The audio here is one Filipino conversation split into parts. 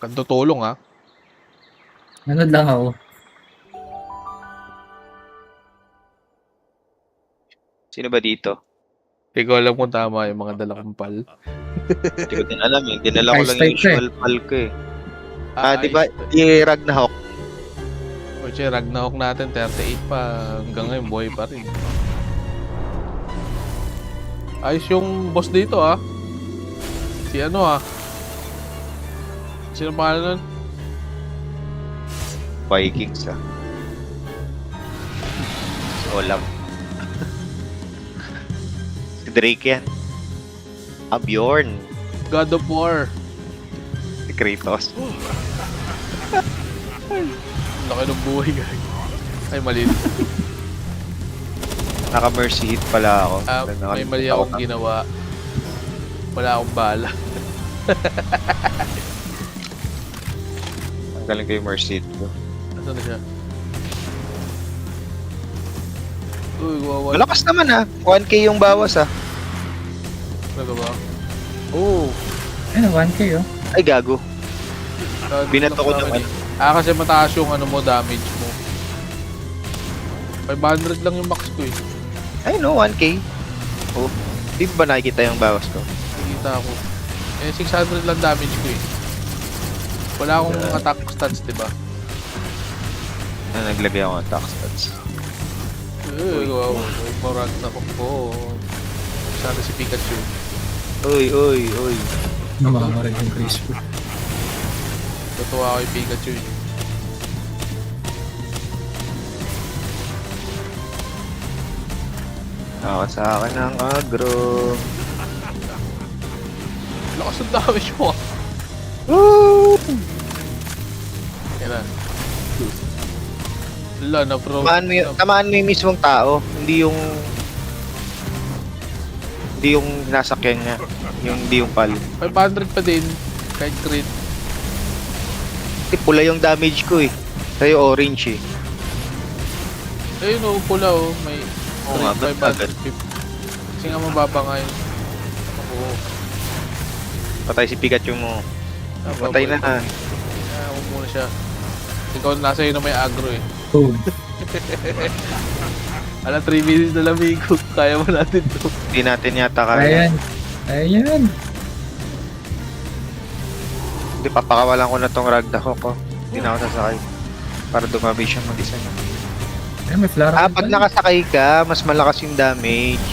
Tutulong ha. Nanood lang ako. Sino ba dito? Hindi ko alam kung tama yung mga dala kong pal. Hindi ko din alam eh. Dinala ko Ice lang type yung ka eh. usual pal ko eh. Di ba? Di Ragnarok. Oche, Ragnarok natin, 38 pa. Hanggang ngayon, buhay pa rin. Ayos yung boss dito ah. Si ano ah. Sino pangalan nun? Vikings ah. Si Olaf. Si Drake yan. Bjorn. God of War. Si Kratos. Laki ng buhay guys. Ay, mali. Naka-mercy hit pala ako. May mali akong ginawa. Wala akong bala. Ang galing ko yung mercy hit ko. Nasaan na siya? Uy, wawa. Malakas naman ah. 1k yung bawas ah. Talaga ba? Oo. Ayun, 1k oh. Ay gago. Binato ko naman. naman. Kasi mataas yung ano mo, damage mo. 500 lang yung max ko eh. Ay no, 1k. Oh. Di ba nakikita yung bawas ko? Nakikita ako. 600 lang damage ko eh. Wala akong attack stats, diba? Naglagay ako ng attack stats. Wow. Marag na ko. Sana si Pikachu. Uy. Namamarig yung graceful. Natuwa ako yung Pikachu eh. Ako sa akin ng agro. Lakas ng damage mo ah. Woo! Yan na. Wala na bro. Tamaan mo yung mismong tao, hindi yung nasakyan niya, hindi yung pal. 500 pa din. Kahit crit. Kasi pula yung damage ko eh. Sa'yo orange eh. Ayun oh, pula oh. May Oo nga, ba't 550. Kasi nga mababa nga yun. Oo. Patay si Pikachu mo. Patay na ha. Huwag muna siya. Ikaw nasa yun na may agro eh. Boom. Ala, 3 minutes na lang, Migo. Kaya mo natin to. Hindi natin yata kaya. Ayan. Hindi, papakawalan ko na tong Ragnarok ko. Hindi na ako sasakay. Para dumami siya mag-isa niya. Ayan, may Flora. Pag nakasakay ka, mas malakas yung damage.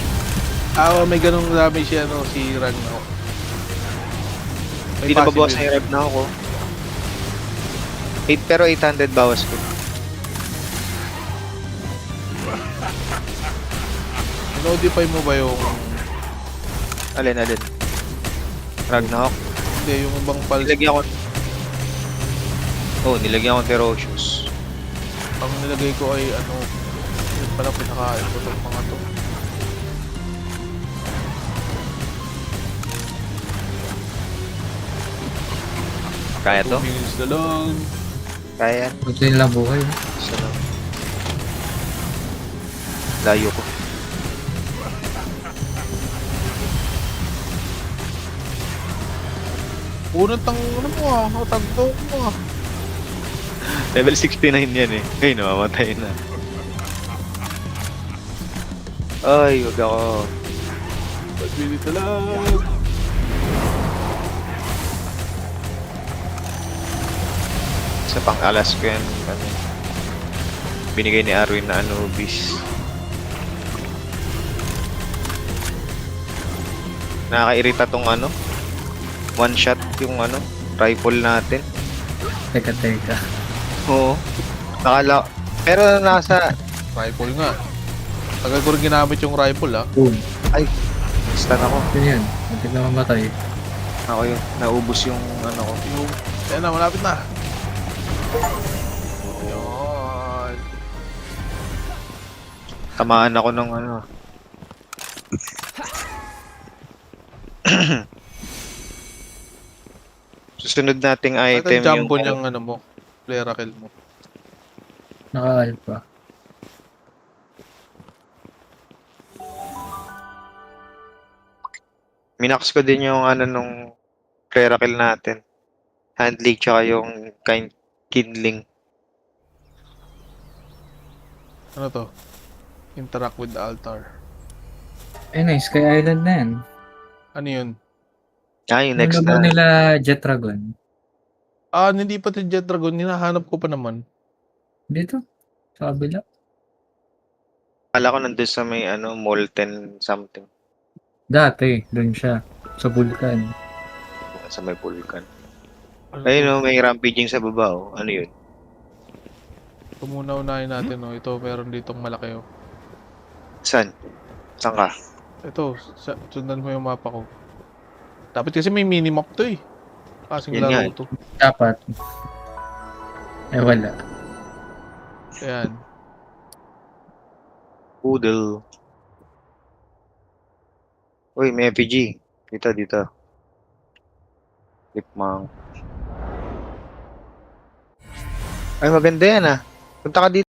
May ganong damage siya, no, si Ragnarok. Hindi na babawas na yung Ragnarok ko. 8 pero 800 bawas ko. Notify mo ba yung... Alin? Ragnarok? Hindi, yung ibang pulse. Nilagyan ko... nilagyan ko Ferocious. Ang nilagay ko ay ano... Yun pala pinakain ko itong mga to. Kaya to? 2 minutes na lang. Kaya. Buti nilang buhay. Isa lang. Layo ko. Unang tang ano mo ah, tagto mo ah. Level 69 yan eh. Ay, namamatay na. Ay, wag ako. 5 minutes na lang. Sa pang-alas ko yan. Ano, binigay ni Arwin na Anubis. Nakakairita tong ano. One shot yung ano, rifle natin. Teka. Oo. Pero nasa... Rifle nga. Tagal ko rin ginamit yung rifle ah. Boom. Ay, stun ako. Yun yan. Muntik na mamatay. Ako yun. Naubos yung ano ko. Yung... Ayan na, malapit na. Yun. Tamaan ako ng ano. Susunod nating item Ito jumbo yung... niyang ano mo. Flare kill mo. Naka-alp pa. Minax ko din yung ano nung Clerical natin. handling tsaka yung kindling. Ano to? Interact with the altar. Ay, nice. Sky Island na yan. Ano yun? Yung Yung next labo na. nila Jet Dragon. Hindi pa si Jet Dragon. Hinahanap ko pa naman. Dito. Sa kabila. Akala ko nandun sa may molten something. Dati. Doon siya. Sa vulkan. Sa may vulkan. Ano Ayun to? may rampaging sa baba Ano yun? Ito muna unahin natin. Oh. Ito, meron ditong malaki. Oh. Saan? Saan ka? Ito, sundan mo yung mapa ko. Dapat kasi may minimap to eh. Kasing Yan nga laro eh. to. Dapat. Wala. Ayan. Poodle. Uy, may FPG. Dito. Lipmang. Ay, maganda yan Punta ka dito.